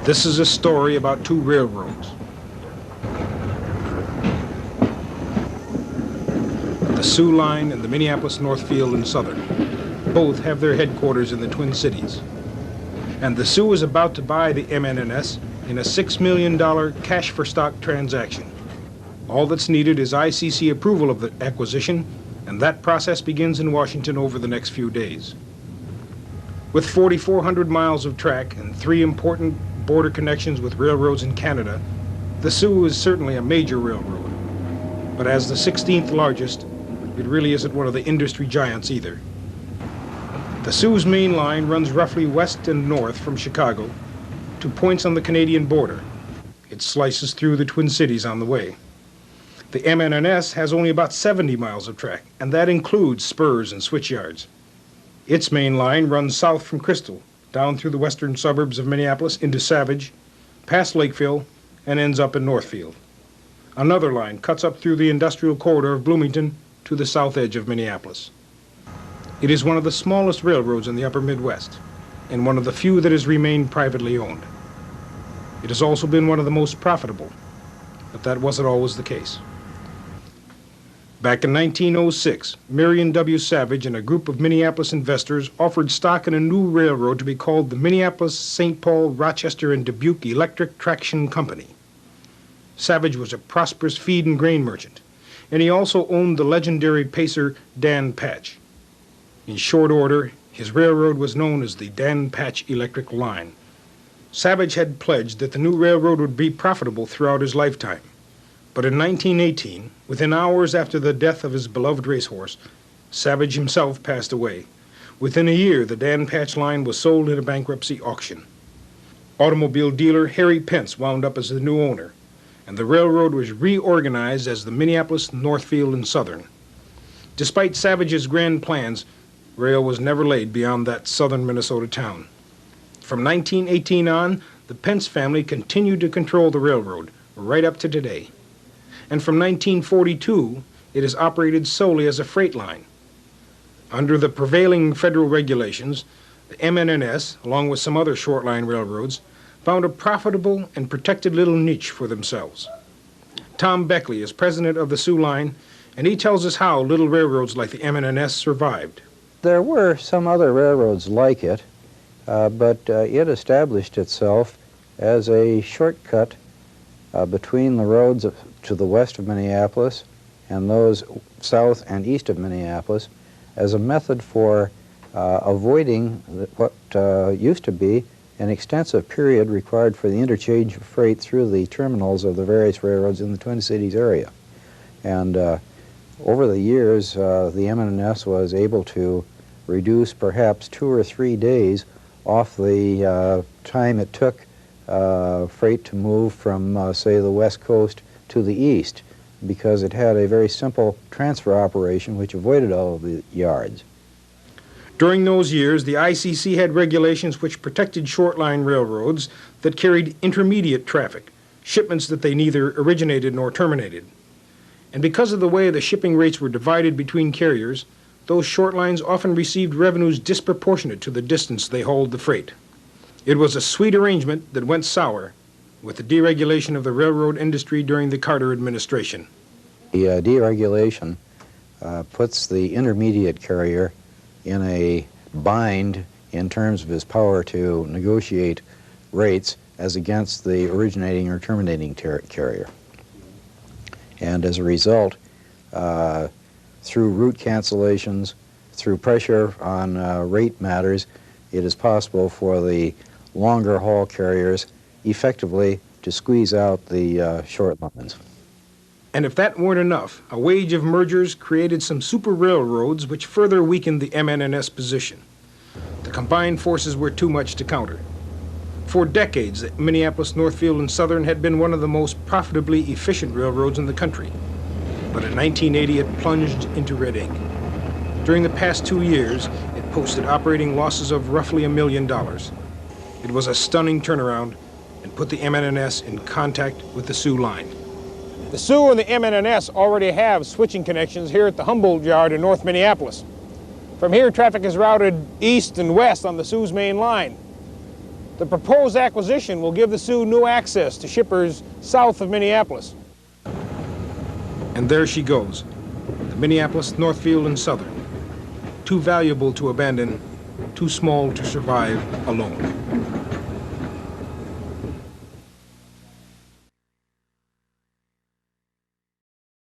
This is a story about two railroads. The Soo Line and the Minneapolis, Northfield and Southern. Both have their headquarters in the Twin Cities. And the Soo is about to buy the MN&S in a $6 million cash-for-stock transaction. All that's needed is ICC approval of the acquisition, and that process begins in Washington over the next few days. With 4,400 miles of track and 3 important border connections with railroads in Canada, the Soo is certainly a major railroad. But as the 16th largest, it really isn't one of the industry giants either. The Soo's main line runs roughly west and north from Chicago to points on the Canadian border. It slices through the Twin Cities on the way. The MN&S has only about 70 miles of track, and that includes spurs and switch yards. Its main line runs south from Crystal, down through the western suburbs of Minneapolis into Savage, past Lakeville, and ends up in Northfield. Another line cuts up through the industrial corridor of Bloomington to the south edge of Minneapolis. It is one of the smallest railroads in the upper Midwest, and one of the few that has remained privately owned. It has also been one of the most profitable, but that wasn't always the case. Back in 1906, Marion W. Savage and a group of Minneapolis investors offered stock in a new railroad to be called the Minneapolis, St. Paul, Rochester, and Dubuque Electric Traction Company. Savage was a prosperous feed and grain merchant, and he also owned the legendary pacer Dan Patch. In short order, his railroad was known as the Dan Patch Electric Line. Savage had pledged that the new railroad would be profitable throughout his lifetime. But in 1918, within hours after the death of his beloved racehorse, Savage himself passed away. Within a year, the Dan Patch Line was sold in a bankruptcy auction. Automobile dealer Harry Pence wound up as the new owner, and the railroad was reorganized as the Minneapolis, Northfield, and Southern. Despite Savage's grand plans, rail was never laid beyond that southern Minnesota town. From 1918 on, the Pence family continued to control the railroad, right up to today. And from 1942, it is operated solely as a freight line. Under the prevailing federal regulations, the MN&S, along with some other short-line railroads, found a profitable and protected little niche for themselves. Tom Beckley is president of the Soo Line, and he tells us how little railroads like the MN&S survived. There were some other railroads like it, but it established itself as a shortcut between the roads to the west of Minneapolis and those south and east of Minneapolis as a method for avoiding what used to be an extensive period required for the interchange of freight through the terminals of the various railroads in the Twin Cities area. And over the years, the M&S was able to reduce perhaps 2 or 3 days off the time it took freight to move from, say, the west coast to the east, because it had a very simple transfer operation which avoided all of the yards. During those years, the ICC had regulations which protected short-line railroads that carried intermediate traffic, shipments that they neither originated nor terminated. And because of the way the shipping rates were divided between carriers, those short lines often received revenues disproportionate to the distance they hauled the freight. It was a sweet arrangement that went sour with the deregulation of the railroad industry during the Carter administration. The deregulation puts the intermediate carrier in a bind in terms of his power to negotiate rates as against the originating or terminating carrier. And as a result, through route cancellations, through pressure on rate matters, it is possible for the longer haul carriers effectively to squeeze out the short lines. And if that weren't enough, a wave of mergers created some super railroads which further weakened the MN&S position. The combined forces were too much to counter. For decades, the Minneapolis, Northfield, and Southern had been one of the most profitably efficient railroads in the country. But in 1980, it plunged into red ink. During the past 2 years, it posted operating losses of roughly $1 million. It was a stunning turnaround and put the MN&S in contact with the Soo Line. The Soo and the MN&S already have switching connections here at the Humboldt Yard in North Minneapolis. From here, traffic is routed east and west on the Soo's main line. The proposed acquisition will give the Sioux new access to shippers south of Minneapolis. And there she goes, the Minneapolis, Northfield and Southern. Too valuable to abandon, too small to survive alone.